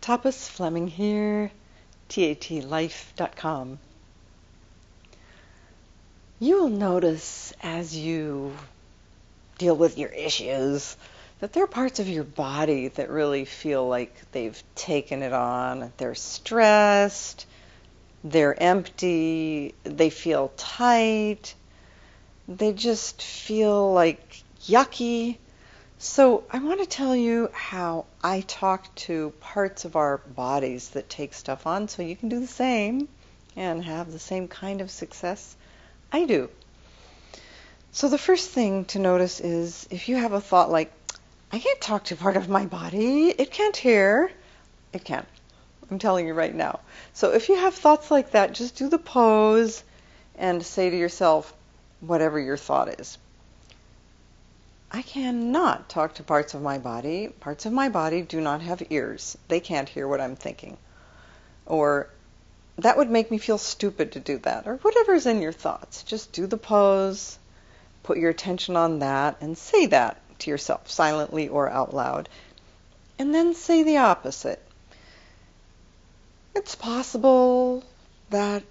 Tapas Fleming here, tatlife.com. You will notice as you deal with your issues that there are parts of your body that really feel like they've taken it on. They're stressed, they're empty, they feel tight, they just feel like yucky. So I want to tell you how I talk to parts of our bodies that take stuff on so you can do the same and have the same kind of success I do. So the first thing to notice is if you have a thought like, I can't talk to part of my body, it can't hear, it can. I'm telling you right now. So if you have thoughts like that, just do the pose and say to yourself, whatever your thought is. I cannot talk to parts of my body. Parts of my body do not have ears. They can't hear what I'm thinking. Or that would make me feel stupid to do that. Or whatever's in your thoughts. Just do the pose, put your attention on that, and say that to yourself, silently or out loud. And then say the opposite. It's possible that,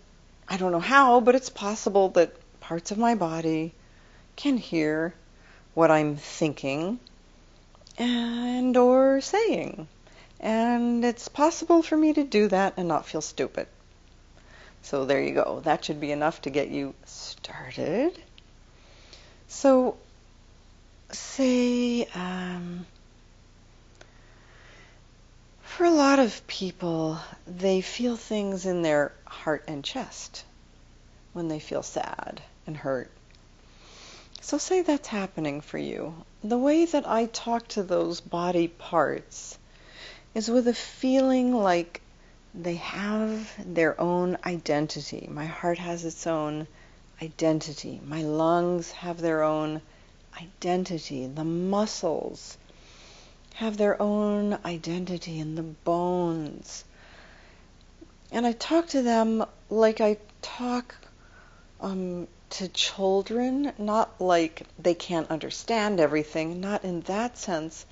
I don't know how, but it's possible that parts of my body can hear what I'm thinking and or saying. And it's possible for me to do that and not feel stupid. So there you go. That should be enough to get you started. So say, for a lot of people, they feel things in their heart and chest when they feel sad and hurt. So say that's happening for you. The way that I talk to those body parts is with a feeling like they have their own identity. My heart has its own identity. My lungs have their own identity. The muscles have their own identity, and the bones. And I talk to them like I talk to children, not like they can't understand everything, not in that sense,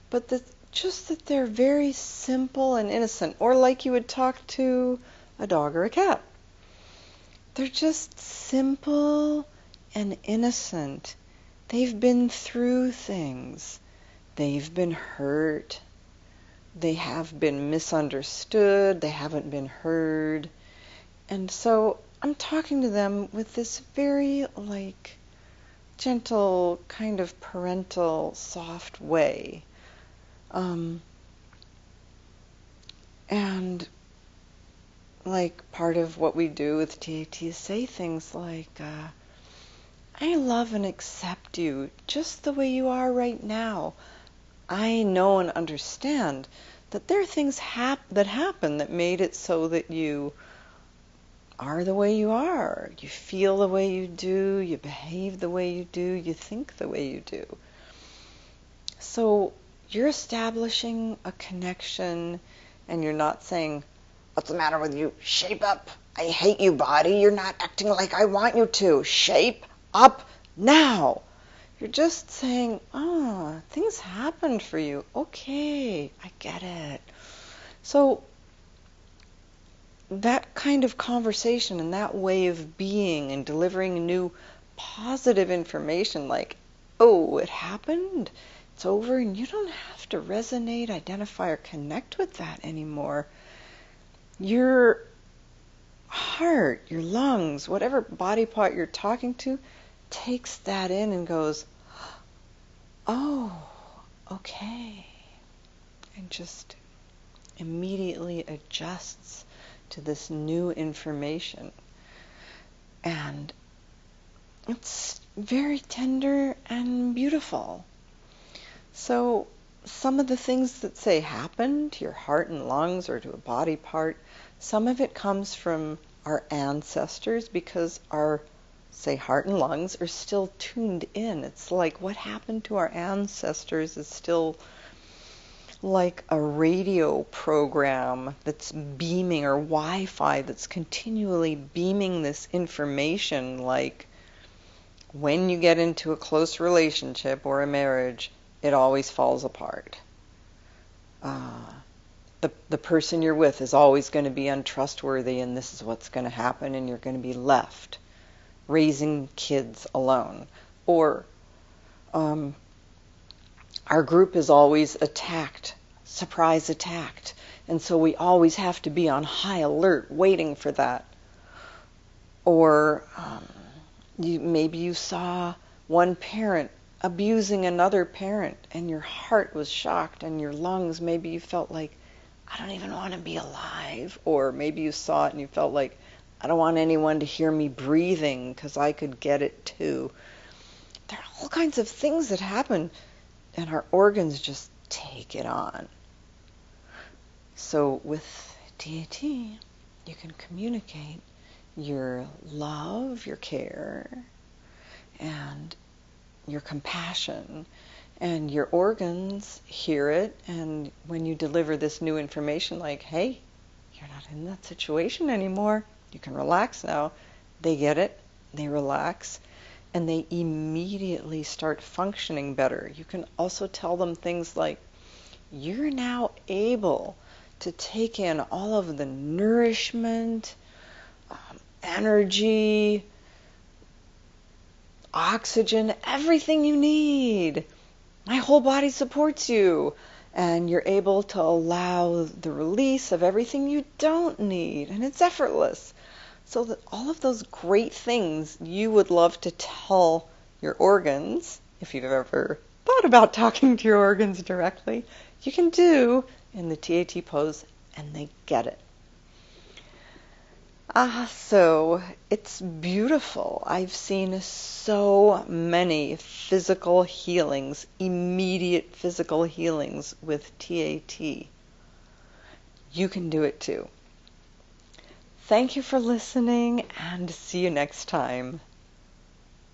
but just that they're very simple and innocent, or like you would talk to a dog or a cat. They're just simple and innocent. They've been through things. They've been hurt. They have been misunderstood. They haven't been heard. And so I'm talking to them with this very gentle kind of parental soft way. And part of what we do with TAT is say things like, I love and accept you just the way you are right now. I know and understand that there are things that happen that made it so that you are the way you are. You feel the way you do, you behave the way you do, you think the way you do. So you're establishing a connection, and you're not saying, what's the matter with you? Shape up. I hate you, body. You're not acting like I want you to. Shape up now. You're just saying, things happened for you. Okay, I get it. So that kind of conversation and that way of being and delivering new positive information like, oh, it happened, it's over, and you don't have to resonate, identify, or connect with that anymore. Your heart, your lungs, whatever body part you're talking to, takes that in and goes, oh, okay, and just immediately adjusts to this new information. And it's very tender and beautiful. So some of the things that say happen to your heart and lungs or to a body part, some of it comes from our ancestors because our, say, heart and lungs are still tuned in. It's like what happened to our ancestors is still like a radio program that's beaming, or Wi-Fi that's continually beaming this information, like when you get into a close relationship or a marriage, it always falls apart. the person you're with is always going to be untrustworthy, and this is what's going to happen, and you're going to be left raising kids alone. Or our group is always attacked, surprise attacked, and so we always have to be on high alert waiting for that. Or maybe you saw one parent abusing another parent, and your heart was shocked, and your lungs, maybe you felt like, I don't even want to be alive. Or maybe you saw it and you felt like, I don't want anyone to hear me breathing because I could get it too. There are all kinds of things that happen, and our organs just take it on. So with TAT, you can communicate your love, your care, and your compassion, and your organs hear it, and when you deliver this new information like, hey, you're not in that situation anymore, you can relax now, they get it, they relax, and they immediately start functioning better. You can also tell them things like, you're now able to take in all of the nourishment, energy, oxygen, everything you need. My whole body supports you. And you're able to allow the release of everything you don't need. And it's effortless. So that all of those great things you would love to tell your organs, if you've ever thought about talking to your organs directly, you can do in the TAT pose, and they get it. So it's beautiful. I've seen so many physical healings, immediate physical healings with TAT. You can do it too. Thank you for listening, and see you next time.